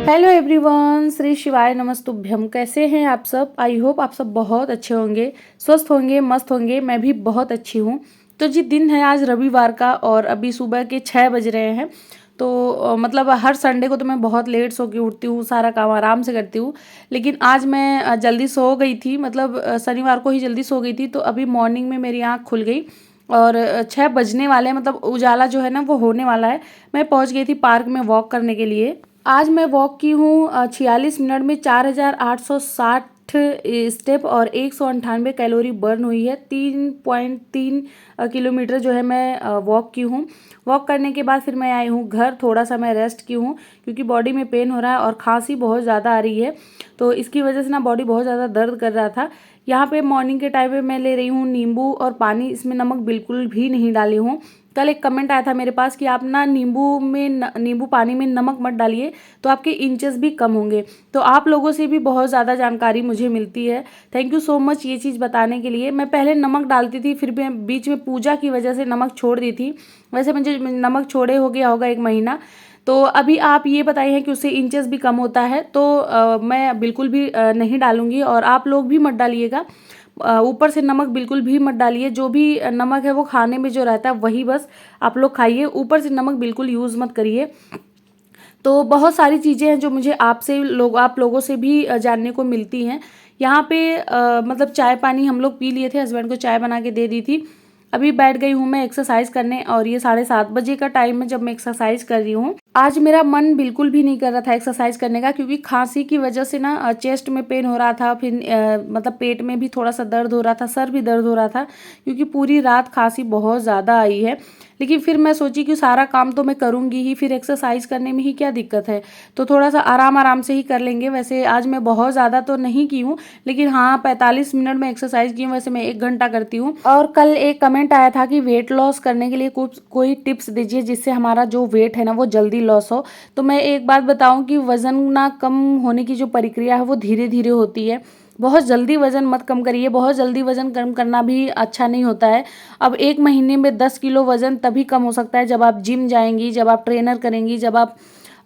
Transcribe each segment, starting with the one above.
Hello everyone, Shri शिवाय नमस्तुभ्यम। कैसे हैं आप सब? आई होप आप सब बहुत अच्छे होंगे, स्वस्थ होंगे, मस्त होंगे। मैं भी बहुत अच्छी हूँ। तो जी, दिन है आज रविवार का और अभी सुबह के 6 बज रहे हैं। तो मतलब हर संडे को तो मैं बहुत लेट सो के उठती हूँ, सारा काम आराम से करती हूँ। लेकिन आज मैं जल्दी सो गई थी, मतलब शनिवार को ही जल्दी सो गई थी। तो अभी मॉर्निंग में मेरी आँख खुल गई और 6 बजने वाले हैं, मतलब उजाला जो है ना वो होने वाला है। मैं पहुँच गई थी पार्क में वॉक करने के लिए। आज मैं वॉक की हूँ 46 मिनट में 4860 स्टेप और 198 कैलोरी बर्न हुई है। 3.3 किलोमीटर जो है मैं वॉक की हूँ। वॉक करने के बाद फिर मैं आई हूँ घर, थोड़ा सा मैं रेस्ट की हूँ क्योंकि बॉडी में पेन हो रहा है और खांसी बहुत ज़्यादा आ रही है। तो इसकी वजह से ना बॉडी बहुत ज़्यादा दर्द कर रहा था। यहाँ पे मॉर्निंग के टाइम पे मैं ले रही हूँ नींबू और पानी, इसमें नमक बिल्कुल भी नहीं डाली हूँ। कल एक कमेंट आया था मेरे पास कि आप ना नींबू पानी में नमक मत डालिए तो आपके इंचेस भी कम होंगे। तो आप लोगों से भी बहुत ज़्यादा जानकारी मुझे मिलती है। थैंक यू सो मच ये चीज़ बताने के लिए। मैं पहले नमक डालती थी, फिर भी बीच में पूजा की वजह से नमक छोड़ दी थी। वैसे मुझे नमक छोड़े हो गया होगा 1 महीना। तो अभी आप ये बताइए कि उससे इंचेस भी कम होता है। तो मैं बिल्कुल भी नहीं डालूंगी और आप लोग भी मत डालिएगा। ऊपर से नमक बिल्कुल भी मत डालिए। जो भी नमक है वो खाने में जो रहता है वही बस आप लोग खाइए। ऊपर से नमक बिल्कुल यूज़ मत करिए। तो बहुत सारी चीज़ें हैं जो मुझे आप लोगों से भी जानने को मिलती हैं। यहाँ पे मतलब चाय पानी हम लोग पी लिए थे, हस्बैंड को चाय बना के दे दी थी। अभी बैठ गई हूँ मैं एक्सरसाइज करने और ये 7:30 बजे का टाइम है जब मैं एक्सरसाइज कर रही हूँ। आज मेरा मन बिल्कुल भी नहीं कर रहा था एक्सरसाइज करने का क्योंकि खांसी की वजह से ना चेस्ट में पेन हो रहा था, फिर मतलब पेट में भी थोड़ा सा दर्द हो रहा था, सर भी दर्द हो रहा था क्योंकि पूरी रात खांसी बहुत ज़्यादा आई है। लेकिन फिर मैं सोची कि सारा काम तो मैं करूँगी ही, फिर एक्सरसाइज करने में ही क्या दिक्कत है। तो थोड़ा सा आराम आराम से ही कर लेंगे। वैसे आज मैं बहुत ज़्यादा तो नहीं की हूँ, लेकिन हाँ 45 मिनट में एक्सरसाइज की हूँ। वैसे मैं 1 घंटा करती हूँ। और कल एक कमेंट आया था कि वेट लॉस करने के लिए कुछ कोई टिप्स दीजिए जिससे हमारा जो वेट है ना वो जल्दी लॉस हो। तो मैं एक बात बताऊँ कि वज़न ना कम होने की जो प्रक्रिया है वो धीरे धीरे होती है। बहुत जल्दी वज़न मत कम करिए, बहुत जल्दी वज़न कम करना भी अच्छा नहीं होता है। अब 1 महीने में 10 किलो वज़न तभी कम हो सकता है जब आप जिम जाएंगी, जब आप ट्रेनर करेंगी, जब आप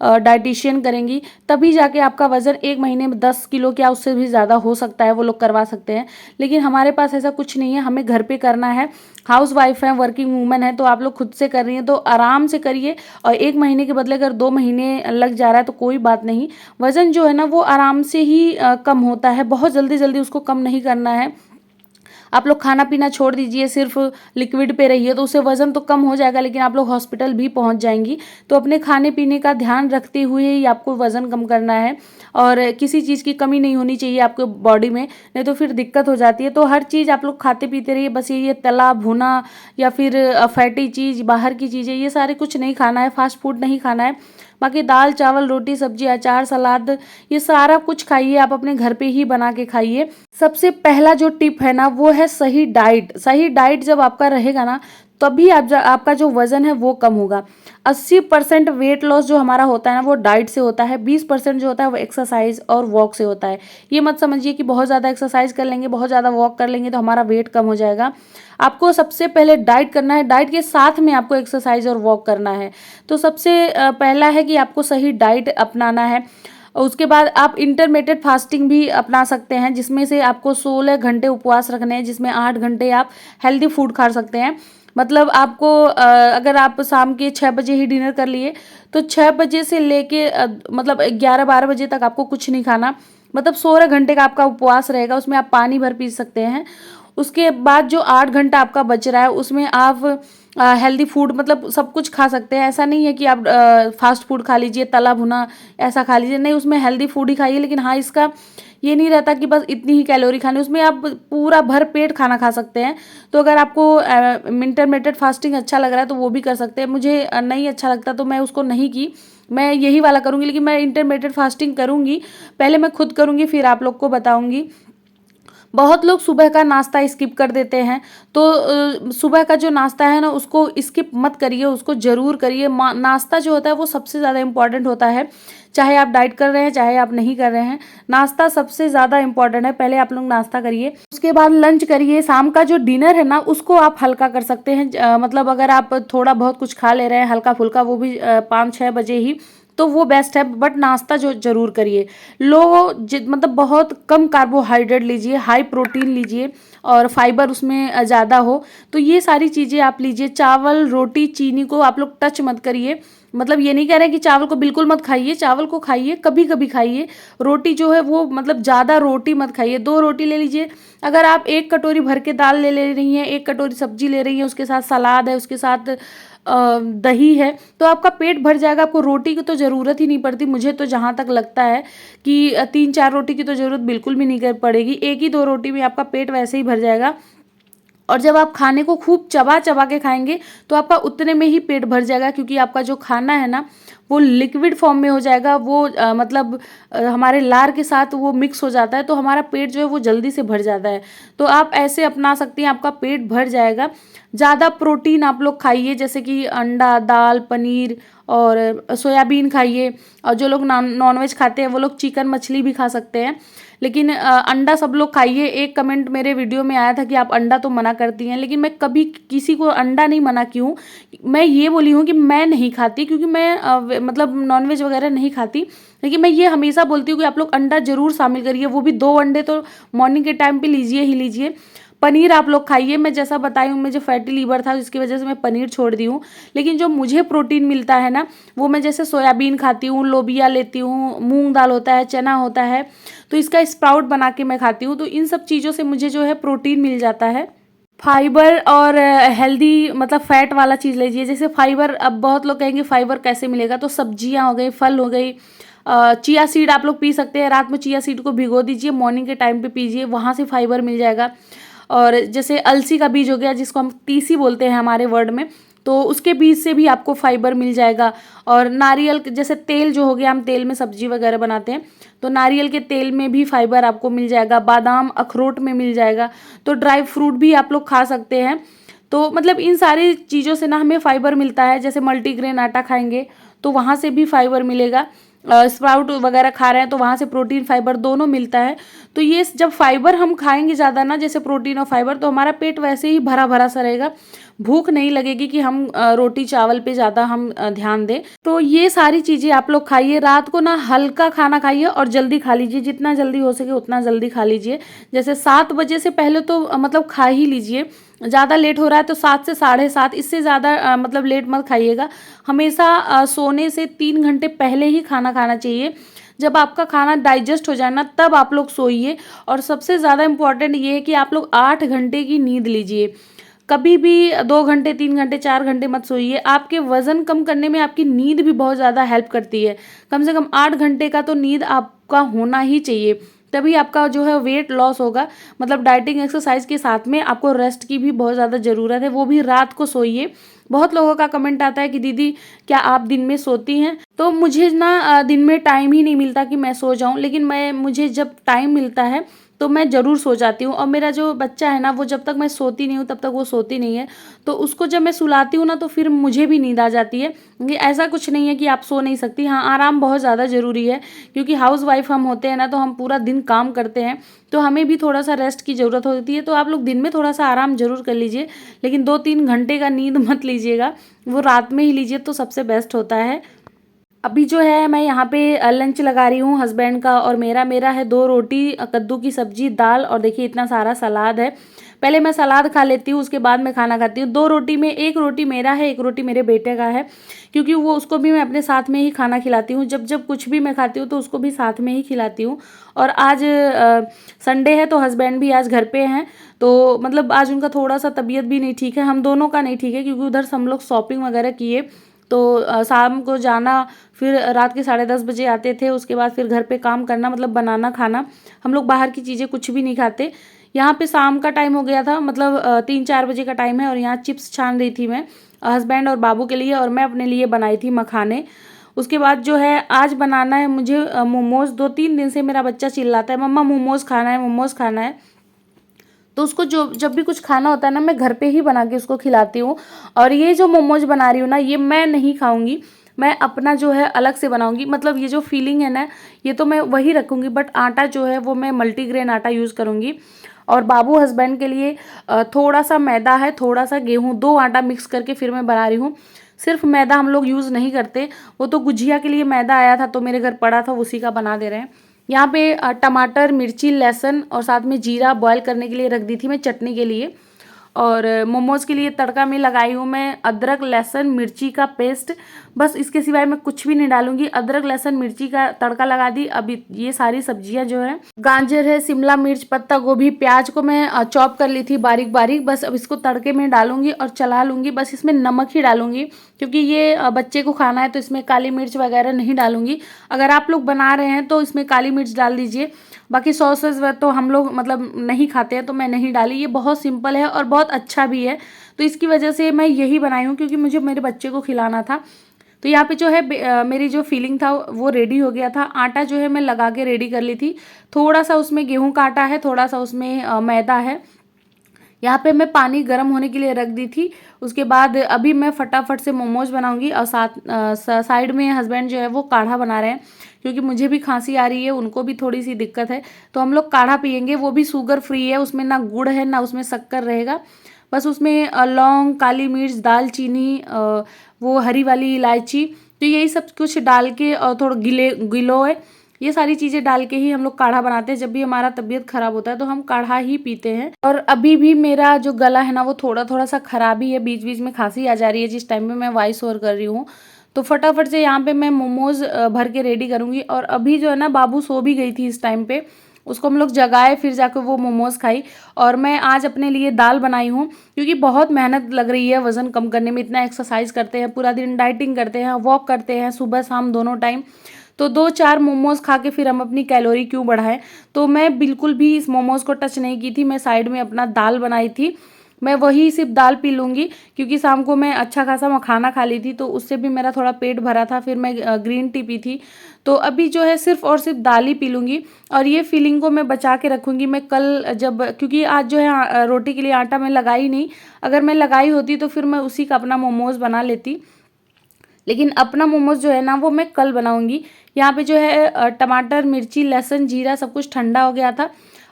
डाइटिशियन करेंगी, तभी जाके आपका वज़न 1 महीने में 10 किलो क्या उससे भी ज़्यादा हो सकता है। वो लोग करवा सकते हैं, लेकिन हमारे पास ऐसा कुछ नहीं है। हमें घर पे करना है। हाउस वाइफ है, वर्किंग वूमेन है, तो आप लोग खुद से कर रही हैं तो आराम से करिए। और 1 महीने के बदले अगर 2 महीने लग जा रहा है तो कोई बात नहीं। वज़न जो है ना वो आराम से ही कम होता है। बहुत जल्दी जल्दी उसको कम नहीं करना है। आप लोग खाना पीना छोड़ दीजिए, सिर्फ लिक्विड पे रहिए तो उससे वज़न तो कम हो जाएगा, लेकिन आप लोग हॉस्पिटल भी पहुंच जाएंगी। तो अपने खाने पीने का ध्यान रखते हुए ही आपको वज़न कम करना है और किसी चीज़ की कमी नहीं होनी चाहिए आपके बॉडी में, नहीं तो फिर दिक्कत हो जाती है। तो हर चीज़ आप लोग खाते पीते रहिए, बस ये तला भुना या फिर फैटी चीज़, बाहर की चीज़ें, ये सारे कुछ नहीं खाना है। फास्ट फूड नहीं खाना है। बाकी दाल चावल रोटी सब्जी अचार सलाद ये सारा कुछ खाइए। आप अपने घर पे ही बना के खाइए। सबसे पहला जो टिप है ना वो है सही डाइट। सही डाइट जब आपका रहेगा ना तभी आपका जो वजन है वो कम होगा। 80% वेट लॉस जो हमारा होता है ना वो डाइट से होता है। 20% जो होता है वो एक्सरसाइज और वॉक से होता है। ये मत समझिए कि बहुत ज़्यादा एक्सरसाइज कर लेंगे, बहुत ज़्यादा वॉक कर लेंगे तो हमारा वेट कम हो जाएगा। आपको सबसे पहले डाइट करना है, डाइट के साथ में आपको एक्सरसाइज और वॉक करना है। तो सबसे पहला है कि आपको सही डाइट अपनाना है। उसके बाद आप इंटरमिटेड फास्टिंग भी अपना सकते हैं, जिसमें से आपको 16 घंटे उपवास रखने हैं, जिसमें 8 घंटे आप हेल्दी फूड खा सकते हैं। मतलब आपको अगर आप शाम के 6 बजे ही डिनर कर लिए तो 6 बजे से लेके मतलब 11-12 बजे तक आपको कुछ नहीं खाना। मतलब 16 घंटे का आपका उपवास रहेगा, उसमें आप पानी भर पी सकते हैं। उसके बाद जो 8 घंटा आपका बच रहा है उसमें आप हेल्दी फूड मतलब सब कुछ खा सकते हैं। ऐसा नहीं है कि आप फास्ट फूड खा लीजिए, तला भुना ऐसा खा लीजिए, नहीं, उसमें हेल्दी फूड ही खाइए। लेकिन हाँ, इसका ये नहीं रहता कि बस इतनी ही कैलोरी खानी, उसमें आप पूरा भर पेट खाना खा सकते हैं। तो अगर आपको इंटरमिटेड फास्टिंग अच्छा लग रहा है तो वो भी कर सकते हैं। मुझे नहीं अच्छा लगता तो मैं उसको नहीं की, मैं यही वाला करूँगी। लेकिन मैं इंटरमिटेड फास्टिंग करूँगी, पहले मैं खुद करूँगी फिर आप लोग को बताऊँगी। बहुत लोग सुबह का नाश्ता स्किप कर देते हैं, तो सुबह का जो नाश्ता है ना उसको स्किप मत करिए, उसको ज़रूर करिए। नाश्ता जो होता है वो सबसे ज़्यादा इम्पॉर्टेंट होता है। चाहे आप डाइट कर रहे हैं चाहे आप नहीं कर रहे हैं, नाश्ता सबसे ज़्यादा इम्पॉर्टेंट है। पहले आप लोग नाश्ता करिए, उसके बाद लंच करिए। शाम का जो डिनर है ना उसको आप हल्का कर सकते हैं। मतलब अगर आप थोड़ा बहुत कुछ खा ले रहे हैं हल्का फुल्का, वो भी 5-6 बजे ही, तो वो बेस्ट है। बट नाश्ता जो ज़रूर करिए, मतलब बहुत कम कार्बोहाइड्रेट लीजिए, हाई प्रोटीन लीजिए और फाइबर उसमें ज़्यादा हो। तो ये सारी चीज़ें आप लीजिए। चावल, रोटी, चीनी को आप लोग टच मत करिए। मतलब ये नहीं कह रहे कि चावल को बिल्कुल मत खाइए, चावल को खाइए, कभी कभी खाइए। रोटी जो है वो मतलब ज़्यादा रोटी मत खाइए, 2 रोटी ले लीजिए। अगर आप 1 कटोरी भर के दाल ले रही हैं, 1 कटोरी सब्जी ले रही हैं, उसके साथ सलाद है, उसके साथ दही है, तो आपका पेट भर जाएगा। आपको रोटी की तो ज़रूरत ही नहीं पड़ती। मुझे तो जहाँ तक लगता है कि 3-4 रोटी की तो ज़रूरत बिल्कुल भी नहीं कर पड़ेगी। 1 ही 2 रोटी में आपका पेट वैसे ही भर जाएगा। और जब आप खाने को खूब चबा चबा के खाएंगे तो आपका उतने में ही पेट भर जाएगा, क्योंकि आपका जो खाना है ना वो लिक्विड फॉर्म में हो जाएगा। वो मतलब हमारे लार के साथ वो मिक्स हो जाता है, तो हमारा पेट जो है वो जल्दी से भर जाता है। तो आप ऐसे अपना सकती हैं, आपका पेट भर जाएगा। ज़्यादा प्रोटीन आप लोग खाइए, जैसे कि अंडा, दाल, पनीर और सोयाबीन खाइए। और जो लोग नॉनवेज खाते हैं वो लोग चिकन, मछली भी खा सकते हैं, लेकिन अंडा सब लोग खाइए। एक कमेंट मेरे वीडियो में आया था कि आप अंडा तो मना करती हैं, लेकिन मैं कभी किसी को अंडा नहीं मना की हूँ। मैं ये बोली हूँ कि मैं नहीं खाती, क्योंकि मैं मतलब नॉनवेज वगैरह नहीं खाती। लेकिन मैं ये हमेशा बोलती हूँ कि आप लोग अंडा जरूर शामिल करिए, वो भी 2 अंडे तो मॉर्निंग के टाइम पे लीजिए ही लीजिए। पनीर आप लोग खाइए। मैं जैसा बताई हूँ, मुझे फैटी लीवर था जिसकी वजह से मैं पनीर छोड़ दी हूँ, लेकिन जो मुझे प्रोटीन मिलता है ना, वो मैं जैसे सोयाबीन खाती हूँ, लोबिया लेती हूँ, मूंग दाल होता है, चना होता है, तो इसका स्प्राउट बना के मैं खाती हूँ। तो इन सब चीज़ों से मुझे जो है प्रोटीन मिल जाता है। फाइबर और हेल्दी मतलब फैट वाला चीज़ लीजिए। जैसे फाइबर, अब बहुत लोग कहेंगे फाइबर कैसे मिलेगा, तो सब्जियां हो गई, फल हो गई, चिया सीड आप लोग पी सकते हैं। रात में चिया सीड को भिगो दीजिए, मॉर्निंग के टाइम पे पीजिए, वहाँ से फाइबर मिल जाएगा। और जैसे अलसी का बीज हो गया, जिसको हम तीसी बोलते हैं हमारे वर्ड में, तो उसके बीज से भी आपको फाइबर मिल जाएगा। और नारियल जैसे तेल जो हो गया, हम तेल में सब्जी वगैरह बनाते हैं, तो नारियल के तेल में भी फाइबर आपको मिल जाएगा। बादाम, अखरोट में मिल जाएगा। तो ड्राई फ्रूट भी आप लोग खा सकते हैं। तो मतलब इन सारी चीज़ों से ना हमें फाइबर मिलता है। जैसे मल्टीग्रेन आटा खाएंगे तो वहाँ से भी फाइबर मिलेगा। स्प्राउट वगैरह खा रहे हैं तो वहाँ से प्रोटीन फाइबर दोनों मिलता है। तो ये जब फाइबर हम खाएंगे ज़्यादा ना, जैसे प्रोटीन और फाइबर, तो हमारा पेट वैसे ही भरा भरा सा रहेगा। भूख नहीं लगेगी कि हम रोटी चावल पे ज़्यादा हम ध्यान दें। तो ये सारी चीज़ें आप लोग खाइए। रात को ना हल्का खाना खाइए और जल्दी खा लीजिए, जितना जल्दी हो सके उतना जल्दी खा लीजिए। जैसे 7 बजे से पहले तो मतलब खा ही लीजिए। ज़्यादा लेट हो रहा है तो 7 से 7:30, इससे ज़्यादा मतलब लेट मत खाइएगा। हमेशा सोने से 3 घंटे पहले ही खाना खाना चाहिए। जब आपका खाना डाइजेस्ट हो जाए ना, तब आप लोग सोइए। और सबसे ज़्यादा इम्पॉर्टेंट ये है कि आप लोग 8 घंटे की नींद लीजिए। कभी भी 2 घंटे, 3 घंटे, 4 घंटे मत सोइए। आपके वजन कम करने में आपकी नींद भी बहुत ज़्यादा हेल्प करती है। कम से कम 8 घंटे का तो नींद आपका होना ही चाहिए, तभी आपका जो है वेट लॉस होगा। मतलब डाइटिंग एक्सरसाइज के साथ में आपको रेस्ट की भी बहुत ज़्यादा ज़रूरत है, वो भी रात को सोइए। बहुत लोगों का कमेंट आता है कि दीदी क्या आप दिन में सोती हैं? तो मुझे ना दिन में टाइम ही नहीं मिलता कि मैं सो जाऊं, लेकिन मुझे जब टाइम मिलता है तो मैं ज़रूर सो जाती हूँ। और मेरा जो बच्चा है ना, वो जब तक मैं सोती नहीं हूँ तब तक वो सोती नहीं है। तो उसको जब मैं सुलाती हूँ ना, तो फिर मुझे भी नींद आ जाती है। ये ऐसा कुछ नहीं है कि आप सो नहीं सकती। हाँ, आराम बहुत ज़्यादा ज़रूरी है, क्योंकि हाउस वाइफ हम होते हैं ना, तो हम पूरा दिन काम करते हैं, तो हमें भी थोड़ा सा रेस्ट की ज़रूरत होती है। तो आप लोग दिन में थोड़ा सा आराम जरूर कर लीजिए, लेकिन 2-3 घंटे का नींद मत लीजिएगा, वो रात में ही लीजिए तो सबसे बेस्ट होता है। अभी जो है मैं यहाँ पे लंच लगा रही हूँ हस्बैंड का और मेरा है 2 रोटी, कद्दू की सब्जी, दाल, और देखिए इतना सारा सलाद है। पहले मैं सलाद खा लेती हूँ, उसके बाद मैं खाना खाती हूँ। 2 रोटी में 1 रोटी मेरा है, 1 रोटी मेरे बेटे का है, क्योंकि वो उसको भी मैं अपने साथ में ही खाना खिलाती हूँ। जब जब कुछ भी मैं खाती हूँ तो उसको भी साथ में ही खिलाती हूँ। और आज संडे है तो हस्बैंड भी आज घर पे हैं, तो मतलब आज उनका थोड़ा सा तबीयत भी नहीं ठीक है, हम दोनों का नहीं ठीक है, क्योंकि उधर से हम लोग शॉपिंग वगैरह किए, तो शाम को जाना, फिर रात के 10:30 बजे आते थे। उसके बाद फिर घर पे काम करना, मतलब बनाना खाना। हम लोग बाहर की चीज़ें कुछ भी नहीं खाते। यहाँ पे शाम का टाइम हो गया था, मतलब 3-4 बजे का टाइम है, और यहाँ चिप्स छान रही थी मैं हस्बैंड और बाबू के लिए, और मैं अपने लिए बनाई थी मखाने। उसके बाद जो है आज बनाना है मुझे मोमोज़। 2-3 दिन से मेरा बच्चा चिल्लाता है, मम्मा मोमोज़ खाना है, मोमोज़ खाना है। तो उसको जब भी कुछ खाना होता है ना, मैं घर पे ही बना के उसको खिलाती हूँ। और ये जो मोमोज बना रही हूँ ना, ये मैं नहीं खाऊंगी, मैं अपना जो है अलग से बनाऊंगी। मतलब ये जो फीलिंग है ना, ये तो मैं वही रखूंगी, बट आटा जो है वो मैं मल्टीग्रेन आटा यूज़ करूंगी। और बाबू हस्बैंड के लिए थोड़ा सा मैदा है, थोड़ा सा गेहूँ, 2 आटा मिक्स करके फिर मैं बना रही हूँ। सिर्फ मैदा हम लोग यूज़ नहीं करते, वो तो गुजिया के लिए मैदा आया था तो मेरे घर पड़ा था, उसी का बना दे रहे हैं। यहाँ पे टमाटर, मिर्ची, लहसुन और साथ में जीरा बॉयल करने के लिए रख दी थी मैं चटनी के लिए। और मोमोज़ के लिए तड़का में लगाई हूँ मैं अदरक, लहसुन, मिर्ची का पेस्ट। बस इसके सिवाय मैं कुछ भी नहीं डालूंगी। अदरक, लहसुन, मिर्ची का तड़का लगा दी। अब ये सारी सब्जियां जो है, गाजर है, शिमला मिर्च, पत्ता गोभी, प्याज को मैं चॉप कर ली थी बारीक बारीक। बस अब इसको तड़के में डालूंगी और चला लूँगी। बस इसमें नमक ही डालूंगी क्योंकि ये बच्चे को खाना है, तो इसमें काली मिर्च वगैरह नहीं डालूंगी। अगर आप लोग बना रहे हैं तो इसमें काली मिर्च डाल दीजिए। बाकी सॉसेस तो हम लोग मतलब नहीं खाते हैं, तो मैं नहीं डाली। ये बहुत सिंपल है और बहुत अच्छा भी है, तो इसकी वजह से मैं यही बनाई हूँ क्योंकि मुझे मेरे बच्चे को खिलाना था। तो यहाँ पे जो है मेरी जो फीलिंग था वो रेडी हो गया था। आटा जो है मैं लगा के रेडी कर ली थी। थोड़ा सा उसमें गेहूं का आटा है, थोड़ा सा उसमें मैदा है। यहाँ पे मैं पानी गर्म होने के लिए रख दी थी। उसके बाद अभी मैं फटाफट से मोमोज बनाऊंगी और साइड में हस्बैंड जो है वो काढ़ा बना रहे हैं क्योंकि मुझे भी खांसी आ रही है, उनको भी थोड़ी सी दिक्कत है, तो हम लोग काढ़ा पियेंगे। वो भी शुगर फ्री है, उसमें ना गुड़ है ना उसमें शक्कर रहेगा। बस उसमें लौंग, काली मिर्च, दालचीनी, वो हरी वाली इलायची, तो यही सब कुछ डाल के और थोड़ा गिलोय, ये सारी चीज़ें डाल के ही हम लोग काढ़ा बनाते हैं। जब भी हमारा तबीयत खराब होता है तो हम काढ़ा ही पीते हैं। और अभी भी मेरा जो गला है ना वो थोड़ा थोड़ा सा खराब ही है, बीच बीच में खांसी आ जा रही है जिस टाइम में मैं वॉइस ओवर कर रही हूँ। तो फटाफट से यहाँ पे मैं मोमोज भर के रेडी करूँगी। और अभी जो है ना बाबू सो भी गई थी इस टाइम पे, उसको हम लोग जगाए, फिर जाकर वो मोमोज खाई। और मैं आज अपने लिए दाल बनाई हूँ क्योंकि बहुत मेहनत लग रही है वज़न कम करने में। इतना एक्सरसाइज करते हैं, पूरा दिन डाइटिंग करते हैं, वॉक करते हैं सुबह शाम दोनों टाइम, तो 2-4 मोमोज खा के फिर हम अपनी कैलोरी क्यों बढ़ाएं। तो मैं बिल्कुल भी इस मोमोज को टच नहीं की थी। मैं साइड में अपना दाल बनाई थी, मैं वही सिर्फ दाल पी लूँगी क्योंकि शाम को मैं अच्छा खासा मखाना खा ली थी, तो उससे भी मेरा थोड़ा पेट भरा था। फिर मैं ग्रीन टी पी थी, तो अभी जो है सिर्फ और सिर्फ दाल ही पी लूँगी। और ये फीलिंग को मैं बचा के रखूँगी। मैं कल जब, क्योंकि आज जो है रोटी के लिए आटा मैं लगाई नहीं, अगर मैं लगाई होती तो फिर मैं उसी का अपना मोमोज़ बना लेती, लेकिन अपना मोमोज जो है ना वो मैं कल बनाऊंगी। यहाँ पे जो है टमाटर, मिर्ची, लहसुन, जीरा सब कुछ ठंडा हो गया था,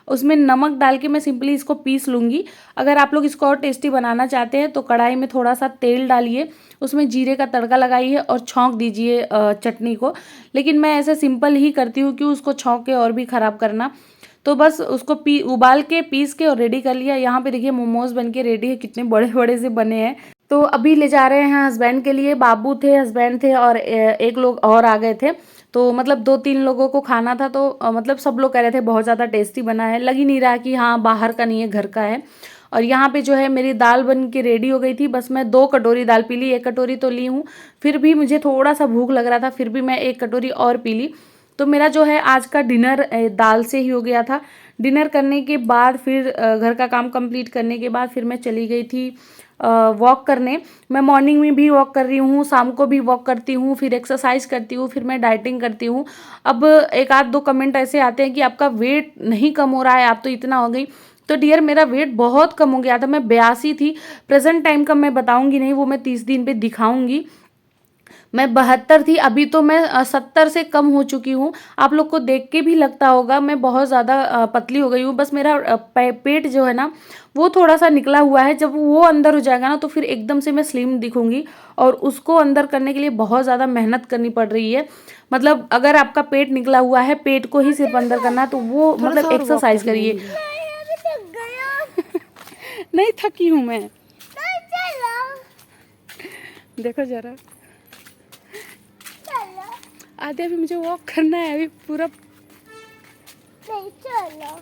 उसमें नमक डाल के मैं सिंपली इसको पीस लूँगी। अगर आप लोग इसको और टेस्टी बनाना चाहते हैं तो कढ़ाई में थोड़ा सा तेल डालिए, उसमें जीरे का तड़का लगाइए और छौंक दीजिए चटनी को। लेकिन मैं ऐसे सिंपल ही करती हूँ, क्यों उसको छौंक के और भी ख़राब करना। तो बस उसको उबाल के पीस के और रेडी कर लिया। यहाँ पे देखिए मोमोज बन के रेडी है, कितने बड़े बड़े से बने हैं। तो अभी ले जा रहे हैं हस्बैंड के लिए। बाबू थे, हस्बैंड थे और एक लोग और आ गए थे, तो मतलब 2-3 लोगों को खाना था। तो मतलब सब लोग कह रहे थे बहुत ज़्यादा टेस्टी बना है, लग ही नहीं रहा कि हाँ बाहर का नहीं है घर का है। और यहाँ पे जो है मेरी दाल बन के रेडी हो गई थी। बस मैं 2 कटोरी दाल पी ली, 1 कटोरी तो ली हूँ, फिर भी मुझे थोड़ा सा भूख लग रहा था, फिर भी मैं 1 कटोरी और पी ली। तो मेरा जो है आज का डिनर दाल से ही हो गया था। डिनर करने के बाद फिर घर का काम कंप्लीट करने के बाद फिर मैं चली गई थी वॉक करने। मैं मॉर्निंग में भी वॉक कर रही हूँ, शाम को भी वॉक करती हूँ, फिर एक्सरसाइज करती हूँ, फिर मैं डाइटिंग करती हूँ। अब 1-2 कमेंट ऐसे आते हैं कि आपका वेट नहीं कम हो रहा है, आप तो इतना हो गई। तो डियर मेरा वेट बहुत कम हो गया था। मैं 82 थी, प्रेजेंट टाइम का मैं बताऊंगी नहीं, वो मैं 30 दिन पे दिखाऊंगी। मैं 72 थी, अभी तो मैं 70 से कम हो चुकी हूँ। आप लोग को देख के भी लगता होगा मैं बहुत ज़्यादा पतली हो गई हूँ। बस मेरा पेट जो है ना वो थोड़ा सा निकला हुआ है, जब वो अंदर हो जाएगा ना तो फिर एकदम से मैं स्लिम दिखूंगी। और उसको अंदर करने के लिए बहुत ज़्यादा मेहनत करनी पड़ रही है। मतलब अगर आपका पेट निकला हुआ है, पेट को ही सिर्फ अंदर करना है, तो वो मतलब एक्सरसाइज करिए। नहीं थकी हूँ मैं, देखो जरा। आधे अभी मुझे वॉक करना है, अभी पूरा नहीं चलो।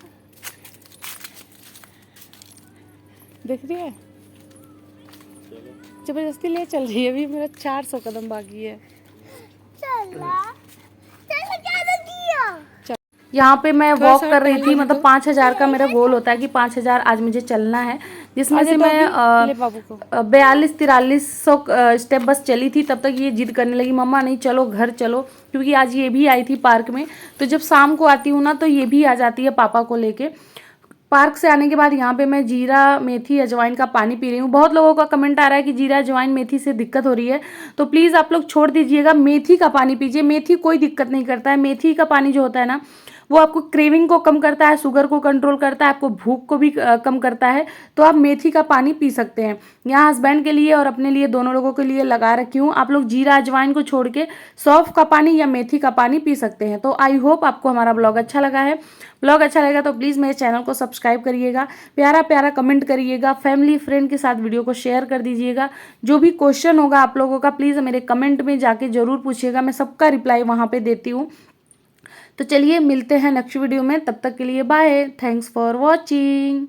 देख रही है, जबरदस्ती ले चल रही है। अभी मेरा 400 कदम बाकी है। यहाँ पे मैं वॉक कर रही थी, मतलब 5000 का मेरा गोल होता है कि 5000 आज मुझे चलना है, जिसमें से मैं 42-4300 स्टेप बस चली थी। तब तक ये जिद करने लगी, मम्मा नहीं चलो घर चलो, क्योंकि आज ये भी आई थी पार्क में। तो जब शाम को आती हूँ ना तो ये भी आ जाती है पापा को लेके। पार्क से आने के बाद यहाँ पे मैं जीरा, मेथी, अजवाइन का पानी पी रही हूँ। बहुत लोगों का कमेंट आ रहा है कि जीरा, अजवाइन, मेथी से दिक्कत हो रही है, तो प्लीज़ आप लोग छोड़ दीजिएगा, मेथी का पानी पीजिए। मेथी कोई दिक्कत नहीं करता है। मेथी का पानी जो होता है ना वो आपको क्रेविंग को कम करता है, शुगर को कंट्रोल करता है, आपको भूख को भी कम करता है। तो आप मेथी का पानी पी सकते हैं। यहाँ हस्बैंड के लिए और अपने लिए, दोनों लोगों के लिए लगा रखी हूँ। आप लोग जीरा अजवाइन को छोड़ के सौंफ का पानी या मेथी का पानी पी सकते हैं। तो आई होप आपको हमारा ब्लॉग अच्छा लगा है। ब्लॉग अच्छा लगेगा तो प्लीज़ मेरे चैनल को सब्सक्राइब करिएगा, प्यारा प्यारा कमेंट करिएगा, फैमिली फ्रेंड के साथ वीडियो को शेयर कर दीजिएगा। जो भी क्वेश्चन होगा आप लोगों का प्लीज़ मेरे कमेंट में जाके ज़रूर पूछिएगा, मैं सबका रिप्लाई वहाँ पे देती हूँ। तो चलिए मिलते हैं नेक्स्ट वीडियो में, तब तक के लिए बाय, थैंक्स फॉर वॉचिंग।